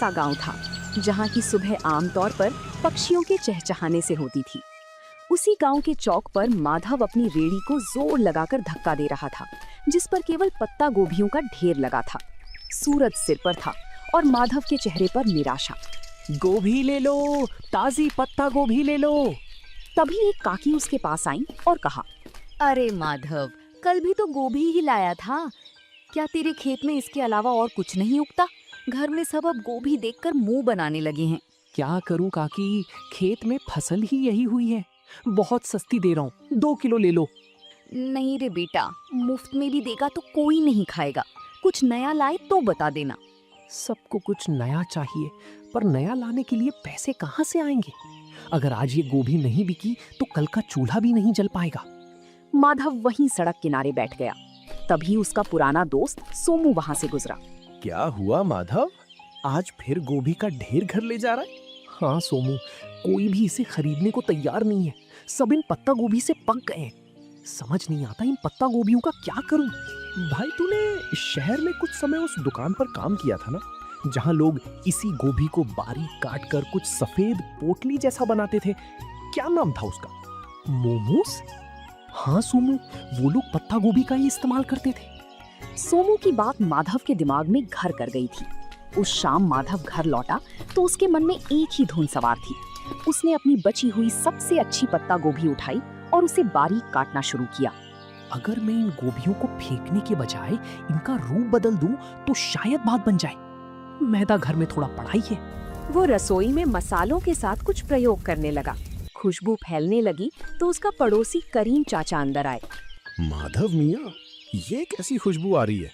सा गांव था जहां की सुबह आमतौर पर पक्षियों के चहचहाने से होती थी। उसी गांव के चौक पर माधव अपनी रेड़ी को जोर लगाकर धक्का दे रहा था, जिस पर केवल पत्ता गोभियों का ढेर लगा था। सूरज सिर पर था और माधव के चेहरे पर निराशा। गोभी ले लो, ताजी पत्ता गोभी ले लो। तभी एक काकी उसके पास आई और कहा, अरे माधव, कल भी तो गोभी ही लाया था। क्या तेरे खेत में इसके अलावा और कुछ नहीं उगता? घर में सब अब गोभी देखकर मुंह बनाने लगे हैं। क्या करूं काकी, खेत में फसल ही यही हुई है। बहुत सस्ती दे रहा हूँ, 2 किलो ले लो। नहीं रे बेटा, मुफ्त में भी देगा तो कोई नहीं खाएगा। कुछ नया लाए तो बता देना। सबको कुछ नया चाहिए, पर नया लाने के लिए पैसे कहाँ से आएंगे? अगर आज ये गोभी नहीं बिकी तो कल का चूल्हा भी नहीं जल पाएगा। माधव वहीं सड़क किनारे बैठ गया। तभी उसका पुराना दोस्त सोमू वहां से गुजरा। क्या हुआ माधव, आज फिर गोभी का ढेर घर ले जा रहा है? हाँ सोमू, कोई भी इसे खरीदने को तैयार नहीं है। सब इन पत्ता गोभी से पक गए हैं। समझ नहीं आता इन पत्ता गोभियों का क्या करूं। भाई तूने शहर में कुछ समय उस दुकान पर काम किया था ना, जहां लोग इसी गोभी को बारीक काट कर कुछ सफेद पोटली जैसा बनाते थे। क्या नाम था उसका? मोमोस? हाँ सोमू, वो लोग पत्ता गोभी का ही इस्तेमाल करते थे। सोमू की बात माधव के दिमाग में घर कर गई थी। उस शाम माधव घर लौटा तो उसके मन में एक ही धुन सवार थी। उसने अपनी बची हुई सबसे अच्छी पत्ता गोभी उठाई और उसे बारीक काटना शुरू किया। अगर मैं इन गोभियों को फेंकने के बजाय इनका रूप बदल दूं तो शायद बात बन जाए। मैदा घर में थोड़ा पड़ा ही है। वो रसोई में मसालों के साथ कुछ प्रयोग करने लगा। खुशबू फैलने लगी तो उसका पड़ोसी करीम चाचा अंदर आए। माधव मियाँ, ये कैसी खुशबू आ रही है?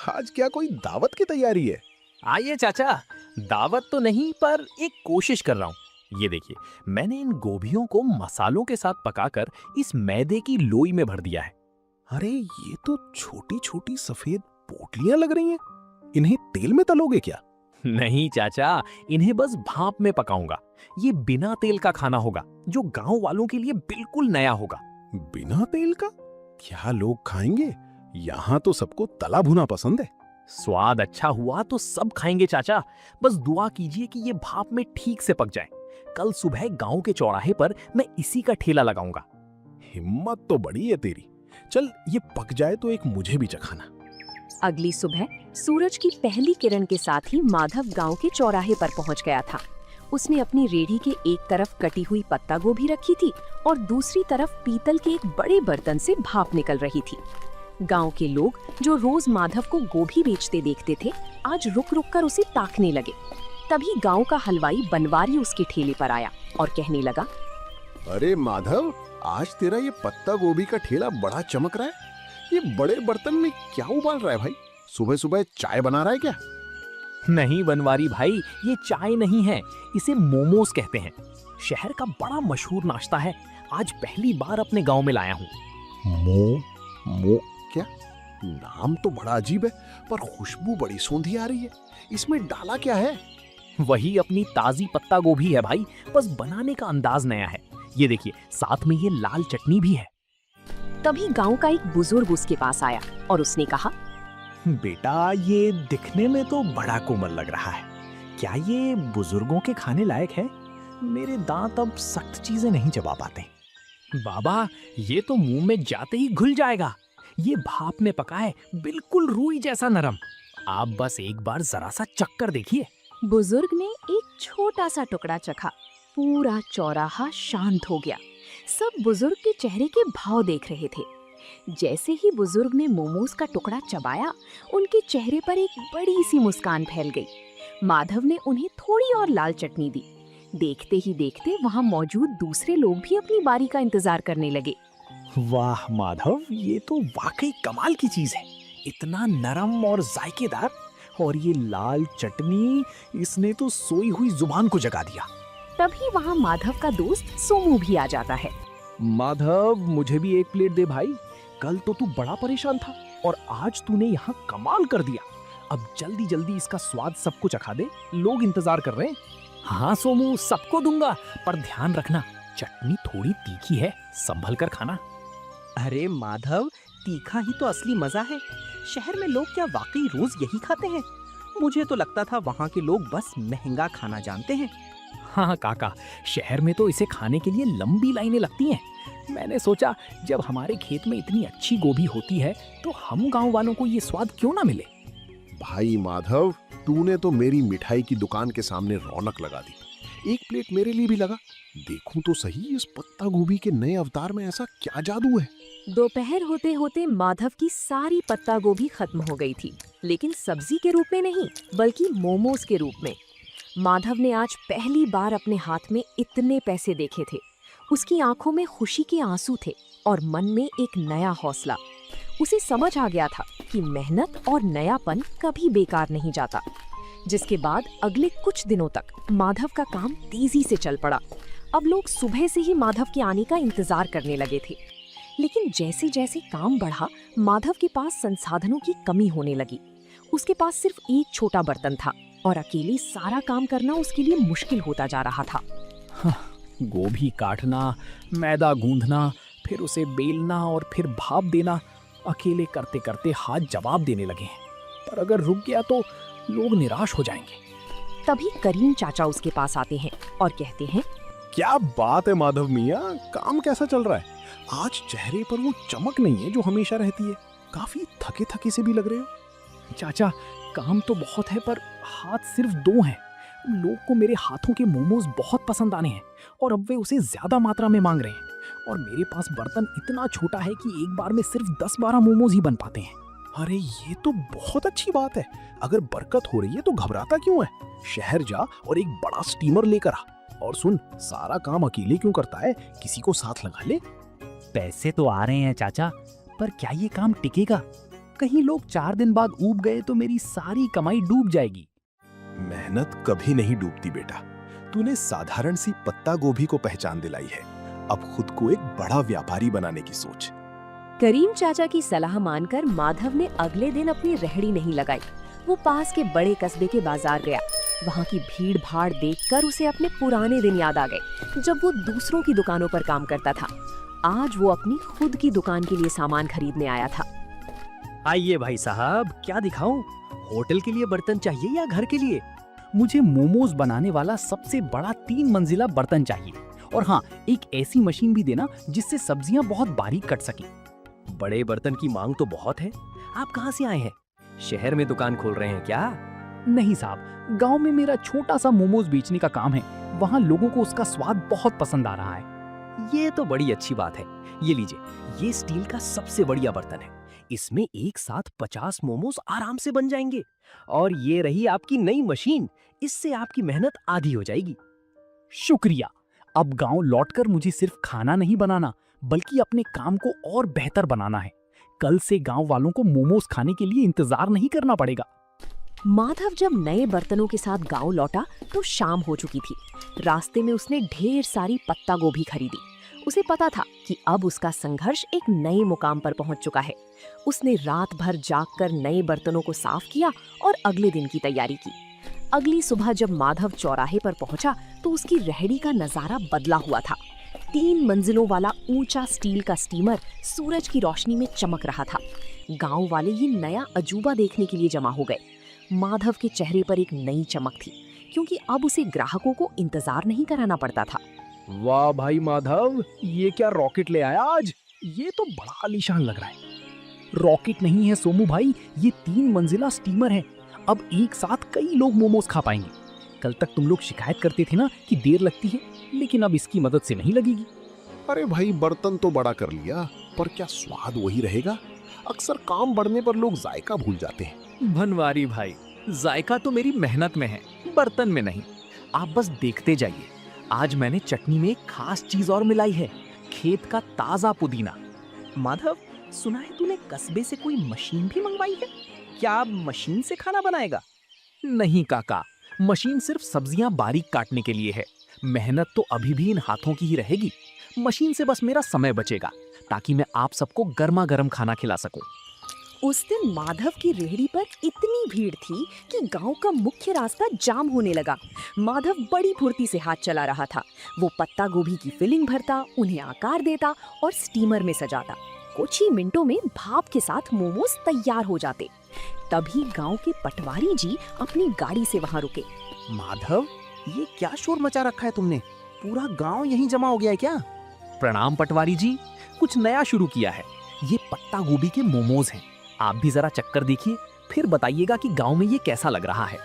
आज क्या कोई दावत की तैयारी है? आइए चाचा, दावत तो नहीं पर एक कोशिश कर रहा हूँ। ये देखिए, मैंने इन गोभियों को मसालों के साथ पकाकर इस मैदे की लोई में भर दिया है। अरे ये तो छोटी छोटी सफेद पोटलियां लग रही हैं। इन्हें तेल में तलोगे क्या? नहीं चाचा, इन्हें बस भाप में पकाऊंगा। ये बिना तेल का खाना होगा, जो गांव वालों के लिए बिल्कुल नया होगा। बिना तेल का? क्या लोग खाएंगे? यहाँ तो सबको तला भुना पसंद है। स्वाद अच्छा हुआ तो सब खाएंगे चाचा। बस दुआ कीजिए कि ये भाप में ठीक से पक जाए। कल सुबह गांव के चौराहे पर मैं इसी का ठेला लगाऊंगा। हिम्मत तो बड़ी है तेरी। चल ये पक जाए तो एक मुझे भी चखाना। अगली सुबह सूरज की पहली किरण के साथ ही माधव गांव के चौराहे पर पहुंच गया था। उसने अपनी रेड़ी के एक तरफ कटी हुई पत्ता गोभी रखी थी और दूसरी तरफ पीतल के एक बड़े बर्तन से भाप निकल रही थी। गांव के लोग जो रोज माधव को गोभी बेचते देखते थे, आज रुक रुक कर उसे ताकने लगे। तभी गांव का हलवाई बनवारी उसके ठेले पर आया और कहने लगा, अरे माधव, आज तेरा ये पत्ता गोभी का ठेला बड़ा चमक रहा है। ये बड़े बर्तन में क्या उबाल रहा है भाई? सुबह सुबह चाय बना रहा है क्या? नहीं बनवारी भाई, ये चाय नहीं है, इसे मोमोस कहते हैं। शहर का बड़ा मशहूर नाश्ता है। आज पहली बार अपने गांव में लाया हूँ। मो क्या? नाम तो बड़ा अजीब है, पर खुशबू बड़ी सौंधी आ रही है। इसमें डाला क्या है? वही अपनी ताजी पत्ता गोभी है भाई, बस बनाने का अंदाज नया है। ये देखिए, साथ में ये लाल चटनी भी है। तभी गांव का एक बुजुर्ग उसके पास आया और उसने कहा, बेटा, ये दिखने में तो बड़ा कोमल लग रहा है। क्या ये बुजुर्गों के खाने लायक है? मेरे दांत अब सख्त चीजें नहीं चबा पाते। बाबा, ये तो मुंह में जाते ही घुल जाएगा। ये भाप में पका है, बिल्कुल रूई जैसा नरम। आप बस एक बार जरा सा चक्कर देखिए। बुजुर्ग ने एक छोटा सा टुकड़ा चखा। पूरा चौराहा शांत हो गया। सब बुजुर्ग के चेहरे के भाव देख रहे थे। जैसे ही बुजुर्ग ने मोमोज का टुकड़ा चबाया, उनके चेहरे पर एक बड़ी सी मुस्कान फैल गई। माधव ने उन्हें थोड़ी और लाल चटनी दी। देखते ही देखते वहां मौजूद दूसरे लोग भी अपनी बारी का इंतजार करने लगे। वाह माधव, ये तो वाकई कमाल की चीज है। इतना नरम और जायकेदार, और ये लाल चटनी, इसने तो सोई हुई जुबान को जगा दिया। तभी वहां माधव का दोस्त सोमू भी आ जाता है। माधव, मुझे भी एक प्लेट दे भाई। कल तो तू बड़ा परेशान था और आज तूने यहाँ कमाल कर दिया। अब जल्दी जल्दी इसका स्वाद सबको चखा दे, लोग इंतजार कर रहे हैं। हाँ सोमू, सबको दूंगा, पर ध्यान रखना, चटनी थोड़ी तीखी है, संभल कर खाना। अरे माधव, तीखा ही तो असली मजा है। शहर में लोग क्या वाकई रोज यही खाते हैं? मुझे तो लगता था वहाँ के लोग बस महंगा खाना जानते हैं। हाँ काका, शहर में तो इसे खाने के लिए लंबी लाइनें लगती हैं। मैंने सोचा जब हमारे खेत में इतनी अच्छी गोभी होती है तो हम गांव वालों को ये स्वाद क्यों ना मिले। भाई माधव, तूने तो मेरी मिठाई की दुकान के सामने रौनक लगा दी। एक प्लेट मेरे लिए भी लगा। देखूं तो सही, इस पत्ता गोभी के नए अवतार में ऐसा क्या जादू है। दोपहर होते होते माधव की सारी पत्ता गोभी खत्म हो गई थी, लेकिन सब्जी के रूप में नहीं बल्कि मोमोज के रूप में। माधव ने आज पहली बार अपने हाथ में इतने पैसे देखे थे। उसकी आंखों में खुशी के आंसू थे और मन में एक नया हौसला। उसे समझ आ गया था कि मेहनत और नयापन कभी बेकार नहीं जाता। जिसके बाद अगले कुछ दिनों तक माधव का काम तेजी से चल पड़ा। अब लोग सुबह से ही माधव के आने का इंतजार करने लगे थे। लेकिन जैसे जैसे काम बढ़ा, माधव के पास संसाधनों की कमी होने लगी। उसके पास सिर्फ एक छोटा बर्तन था और अकेले सारा काम करना उसके लिए मुश्किल होता जा रहा था। गोभी काटना, मैदा गूंथना, फिर उसे बेलना और फिर भाप देना, अकेले करते करते हाथ जवाब देने लगे हैं। पर अगर रुक गया तो लोग निराश हो जाएंगे। तभी करीम चाचा उसके पास आते हैं और कहते हैं, क्या बात है माधव मियाँ, काम कैसा चल रहा है? आज चेहरे पर वो चमक नहीं है जो हमेशा रहती है। काफी थके थके से भी लग रहे हो। चाचा, काम तो बहुत है पर हाथ सिर्फ 2 हैं। लोग को मेरे हाथों के मोमोज बहुत पसंद आने हैं और अब वे उसे ज्यादा मात्रा में मांग रहे हैं। और मेरे पास बर्तन इतना छोटा है कि एक बार में सिर्फ 10-12 मोमोज ही बन पाते हैं। अरे ये तो बहुत अच्छी बात है। अगर बरकत हो रही है तो घबराता क्यों है? शहर जा और एक बड़ा स्टीमर लेकर आ। और सुन, सारा काम अकेले क्यों करता है, किसी को साथ लगा ले। पैसे तो आ रहे हैं चाचा, पर क्या ये काम टिकेगा? कहीं लोग 4 दिन बाद ऊब गए तो मेरी सारी कमाई डूब जाएगी। मेहनत कभी नहीं डूबती बेटा। तूने साधारण सी पत्ता गोभी को पहचान दिलाई है। अब खुद को एक बड़ा व्यापारी बनाने की सोच। करीम चाचा की सलाह मानकर माधव ने अगले दिन अपनी रेहड़ी नहीं लगाई। वो पास के बड़े कस्बे के बाजार गया। वहाँ की भीड़ भाड़ देखकर उसे अपने पुराने दिन याद आ गए, जब वो दूसरों की दुकानों पर काम करता था। आज वो अपनी खुद की दुकान के लिए सामान खरीदने आया था। आइए भाई साहब, क्या दिखाऊं? होटल के लिए बर्तन चाहिए या घर के लिए? मुझे मोमोज बनाने वाला सबसे बड़ा 3 मंजिला बर्तन चाहिए। और हाँ, एक ऐसी मशीन भी देना जिससे सब्जियां बहुत बारीक कट सकें। बड़े बर्तन की मांग तो बहुत है। आप कहाँ से आए हैं? शहर में दुकान खोल रहे हैं क्या? नहीं साहब, गांव में मेरा छोटा सा मोमोज बेचने का काम है। वहाँ लोगों को उसका स्वाद बहुत पसंद आ रहा है। ये तो बड़ी अच्छी बात है। ये लीजिए, ये स्टील का सबसे बढ़िया बर्तन है। इसमें एक साथ 50 मोमोज आराम से बन जाएंगे। और ये रही आपकी नई मशीन, इससे आपकी मेहनत आधी हो जाएगी। शुक्रिया। अब गांव लौटकर मुझे सिर्फ खाना नहीं बनाना, बल्कि अपने काम को और बेहतर बनाना है। कल से गांव वालों को मोमोज खाने के लिए इंतजार नहीं करना पड़ेगा। माधव जब नए बर्तनों के साथ गांव लौटा तो शाम हो चुकी थी। रास्ते में उसने ढेर सारी पत्ता गोभी खरीदी। उसे पता था कि अब उसका संघर्ष एक नए मुकाम पर पहुंच चुका है। उसने रात भर जागकर नए बर्तनों को साफ किया और अगले दिन की तैयारी की। अगली सुबह जब माधव चौराहे पर पहुंचा तो उसकी रेहड़ी का नजारा बदला हुआ था। 3 मंजिलों वाला ऊंचा स्टील का स्टीमर सूरज की रोशनी में चमक रहा था। गांव वाले ये नया अजूबा देखने के लिए जमा हो गए। माधव के चेहरे पर एक नई चमक थी, क्योंकि अब उसे ग्राहकों को इंतजार नहीं कराना पड़ता था। वाह भाई माधव, ये क्या रॉकेट ले आया आज? ये तो बड़ा आलीशान लग रहा है। रॉकेट नहीं है सोमू भाई, ये 3 मंजिला स्टीमर है। अब एक साथ कई लोग मोमोज खा पाएंगे। कल तक तुम लोग शिकायत करते थे ना कि देर लगती है, लेकिन अब इसकी मदद से नहीं लगेगी। अरे भाई, बर्तन तो बड़ा कर लिया, पर क्या स्वाद वही रहेगा? अक्सर काम बढ़ने पर लोग जायका भूल जाते हैं। भनवारी भाई, जायका तो मेरी मेहनत में है, बर्तन में नहीं। आप बस देखते जाइए। आज मैंने चटनी में एक खास चीज और मिलाई है, खेत का ताजा पुदीना। माधव, सुना है तूने कस्बे से कोई मशीन भी मंगवाई है? क्या अब मशीन से खाना बनाएगा? नहीं काका, मशीन सिर्फ सब्जियां बारीक काटने के लिए है। मेहनत तो अभी भी इन हाथों की ही रहेगी। मशीन से बस मेरा समय बचेगा, ताकि मैं आप सबको गर्मा गर्म खाना खिला सकूं। उस दिन माधव की रेहड़ी पर इतनी भीड़ थी कि गांव का मुख्य रास्ता जाम होने लगा। माधव बड़ी फुर्ती से हाथ चला रहा था। वो पत्ता गोभी की फिलिंग भरता, उन्हें आकार देता और स्टीमर में सजाता। कुछ ही मिनटों में भाप के साथ मोमोज तैयार हो जाते। तभी गांव के पटवारी जी अपनी गाड़ी से वहां रुके। माधव, ये क्या शोर मचा रखा है तुमने? पूरा गांव यहीं जमा हो गया है क्या? प्रणाम पटवारी जी, कुछ नया शुरू किया है। ये पत्ता गोभी के मोमोज हैं। आप भी जरा चक्कर देखिए, फिर बताइएगा कि गांव में ये कैसा लग रहा है।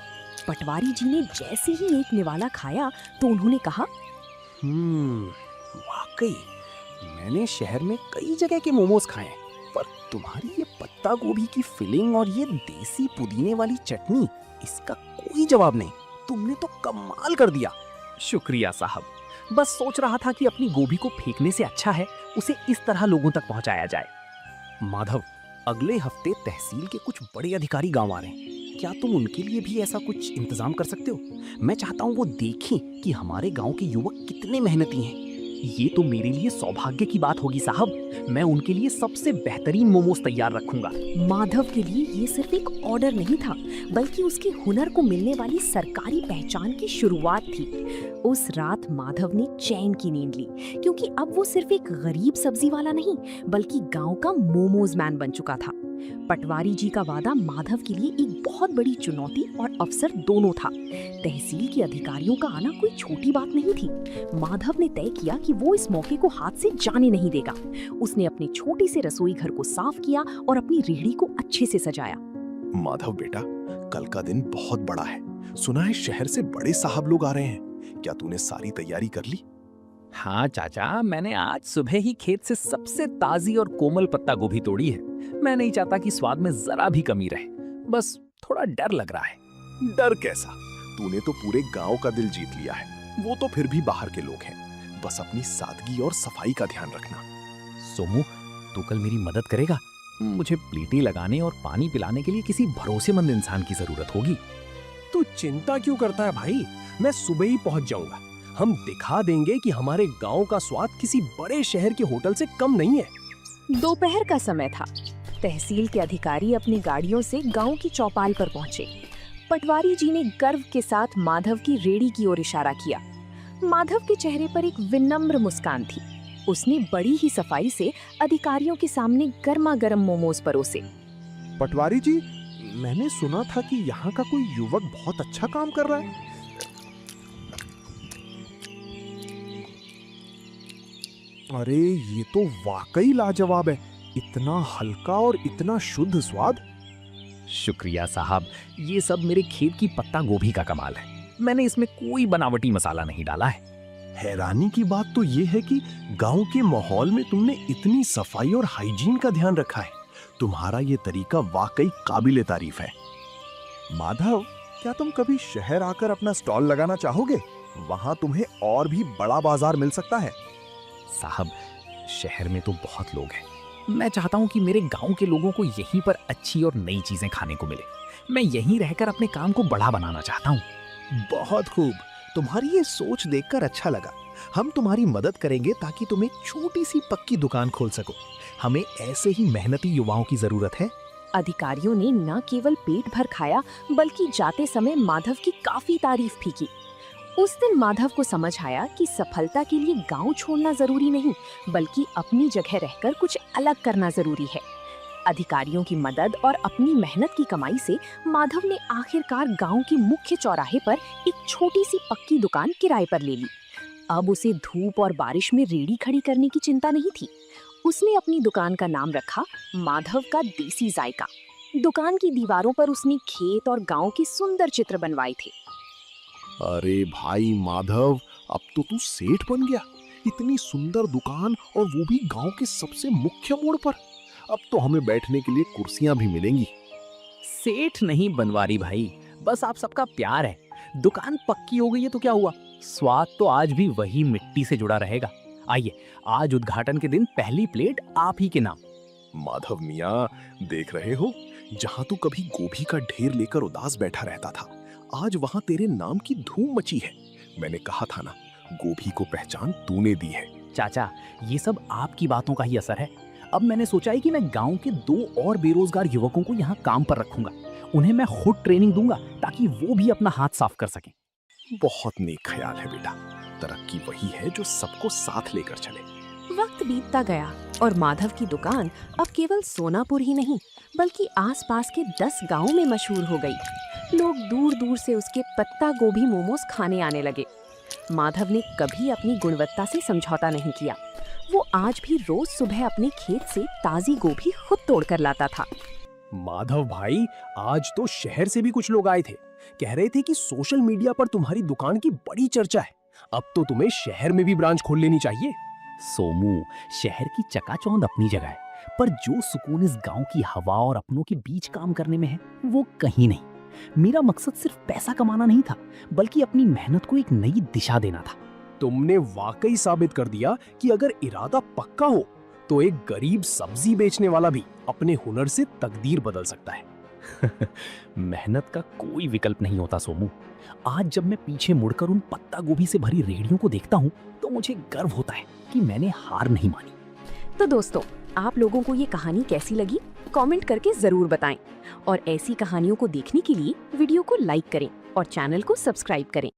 पटवारी जी ने जैसे ही एक निवाला खाया तो उन्होंने कहा, वाकई मैंने शहर में कई जगह के मोमोज खाए हैं, पर तुम्हारी ये पत्ता गोभी की फिलिंग और ये देसी पुदीने वाली चटनी, इसका कोई जवाब नहीं। तुमने तो कमाल कर दिया। शुक्रिया साहब, बस सोच रहा था कि अपनी गोभी को फेंकने से अच्छा है उसे इस तरह लोगों तक पहुंचाया जाए। माधव, अगले हफ्ते तहसील के कुछ बड़े अधिकारी गांव आ रहे हैं। क्या तुम उनके लिए भी ऐसा कुछ इंतजाम कर सकते हो? मैं चाहता हूँ वो देखें कि हमारे गांव के युवक कितने मेहनती हैं। ये तो मेरे लिए सौभाग्य की बात होगी साहब। मैं उनके लिए सबसे बेहतरीन मोमोज तैयार रखूंगा। माधव के लिए ये सिर्फ एक ऑर्डर नहीं था, बल्कि उसके हुनर को मिलने वाली सरकारी पहचान की शुरुआत थी। उस रात माधव ने चैन की नींद ली, क्योंकि अब वो सिर्फ एक गरीब सब्जी वाला नहीं, बल्कि गांव का मोमोज मैन बन चुका था। पटवारी जी का वादा माधव के लिए एक बहुत बड़ी चुनौती और अवसर दोनों था। तहसील के अधिकारियों का आना कोई छोटी बात नहीं थी। माधव ने तय किया कि वो इस मौके को हाथ से जाने नहीं देगा। उसने अपने छोटे से रसोई घर को साफ किया और अपनी रेहड़ी को अच्छे से सजाया। माधव बेटा, कल का दिन बहुत बड़ा है। सुना है शहर से बड़े साहब लोग आ रहे हैं। क्या तूने सारी तैयारी कर ली? हाँ चाचा, मैंने आज सुबह ही खेत से सबसे ताजी और कोमल पत्ता गोभी तोड़ी है। मैं नहीं चाहता कि स्वाद में जरा भी कमी रहे, बस थोड़ा डर लग रहा है। डर कैसा? तूने तो पूरे गांव का दिल जीत लिया है। वो तो फिर भी बाहर के लोग हैं। बस अपनी सादगी और सफाई का ध्यान रखना। सोमू, तू कल मेरी मदद करेगा? मुझे प्लेटें लगाने और पानी पिलाने के लिए किसी भरोसेमंद इंसान की जरूरत होगी। तू चिंता क्यों करता है भाई? मैं सुबह ही पहुंच जाऊंगा। हम दिखा देंगे कि हमारे गांव का स्वाद किसी बड़े शहर के होटल से कम नहीं है। दोपहर का समय था। तहसील के अधिकारी अपनी गाड़ियों से गांव की चौपाल पर पहुंचे। पटवारी जी ने गर्व के साथ माधव की रेहड़ी की ओर इशारा किया। माधव के चेहरे पर एक विनम्र मुस्कान थी। उसने बड़ी ही सफाई से अधिकारियों के सामने गर्मा गर्म मोमोज परोसे। पटवारी जी, मैंने सुना था कि यहाँ का कोई युवक बहुत अच्छा काम कर रहा है। अरे ये तो वाकई लाजवाब है। इतना हल्का और इतना शुद्ध स्वाद। शुक्रिया साहब, ये सब मेरे खेत की पत्ता गोभी का कमाल है। मैंने इसमें कोई बनावटी मसाला नहीं डाला है। हैरानी की बात तो ये है कि गांव के माहौल में तुमने इतनी सफाई और हाइजीन का ध्यान रखा है। तुम्हारा ये तरीका वाकई काबिले तारीफ है। माधव, क्या तुम कभी शहर आकर अपना स्टॉल लगाना चाहोगे? वहां तुम्हें और भी बड़ा बाजार मिल सकता है। साहब, शहर में तो बहुत लोग हैं। मैं चाहता हूँ कि मेरे गांव के लोगों को यहीं पर अच्छी और नई चीजें खाने को मिले। मैं यहीं रहकर अपने काम को बड़ा बनाना चाहता हूँ। बहुत खूब। तुम्हारी ये सोच देखकर अच्छा लगा। हम तुम्हारी मदद करेंगे ताकि तुम एक छोटी सी पक्की दुकान खोल सको। हमें ऐसे ही मेहनती युवाओं की जरूरत है। अधिकारियों ने न केवल पेट भर खाया, बल्कि जाते समय माधव की काफी तारीफ भी की। उस दिन माधव को समझ आया कि सफलता के लिए गांव छोड़ना जरूरी नहीं, बल्कि अपनी जगह रहकर कुछ अलग करना जरूरी है। अधिकारियों की मदद और अपनी मेहनत की कमाई से माधव ने आखिरकार गांव के मुख्य चौराहे पर एक छोटी सी पक्की दुकान किराए पर ले ली। अब उसे धूप और बारिश में रेहड़ी खड़ी करने की चिंता नहीं थी। उसने अपनी दुकान का नाम रखा माधव का देसी जायका। दुकान की दीवारों पर उसने खेत और गांव के सुंदर चित्र बनवाए थे। अरे भाई माधव, अब तो तू सेठ बन गया। इतनी सुंदर दुकान और वो भी गांव के सबसे मुख्य मोड़ पर। अब तो हमें बैठने के लिए कुर्सियां भी मिलेंगी। सेठ नहीं बनवारी भाई, बस आप सबका प्यार है। दुकान पक्की हो गई है तो क्या हुआ, स्वाद तो आज भी वही मिट्टी से जुड़ा रहेगा। आइए, आज उद्घाटन के दिन पहली प्लेट आप ही के नाम। माधव मियाँ, देख रहे हो, जहाँ तू कभी गोभी का ढेर लेकर उदास बैठा रहता था, आज वहाँ तेरे नाम की धूम मची है। मैंने कहा था ना, गोभी को पहचान तूने दी है। चाचा, ये सब आपकी बातों का ही असर है। अब मैंने सोचा है कि मैं गांव के 2 और बेरोजगार युवकों को यहाँ काम पर रखूंगा। उन्हें मैं खुद ट्रेनिंग दूंगा ताकि वो भी अपना हाथ साफ कर सकें। बहुत नेक ख्याल है बेटा। तरक्की वही है जो सबको साथ लेकर चले। वक्त बीतता गया और माधव की दुकान अब केवल सोनापुर ही नहीं बल्कि आसपास के 10 गांवों में मशहूर हो गई। लोग दूर दूर से उसके पत्ता गोभी मोमोज खाने आने लगे। माधव ने कभी अपनी गुणवत्ता से समझौता नहीं किया। वो आज भी रोज सुबह अपने खेत से ताजी गोभी खुद तोड़कर लाता था। माधव भाई, आज तो शहर से भी कुछ लोग आए थे। कह रहे थे कि सोशल मीडिया पर तुम्हारी दुकान की बड़ी चर्चा है। अब तो तुम्हें शहर में भी ब्रांच खोल लेनी चाहिए। सोमू, शहर की चकाचौंध अपनी जगह है, पर जो सुकून इस गांव की हवा और अपनों के बीच काम करने में है वो कहीं नहीं। मेरा मकसद सिर्फ पैसा कमाना नहीं था, बल्कि अपनी मेहनत को एक नई दिशा देना था। तुमने वाकई साबित कर दिया कि अगर इरादा पक्का हो तो एक गरीब सब्जी बेचने वाला भी अपने हुनर से तकदीर बदल सकता है। मेहनत का कोई विकल्प नहीं होता सोमू। आज जब मैं पीछे मुड़कर उन पत्ता गोभी से भरी रेहड़ियों को देखता हूँ तो मुझे गर्व होता है कि मैंने हार नहीं मानी। तो दोस्तों, आप लोगों को ये कहानी कैसी लगी कमेंट करके जरूर बताएं और ऐसी कहानियों को देखने के लिए वीडियो को लाइक करें और चैनल को सब्सक्राइब करें।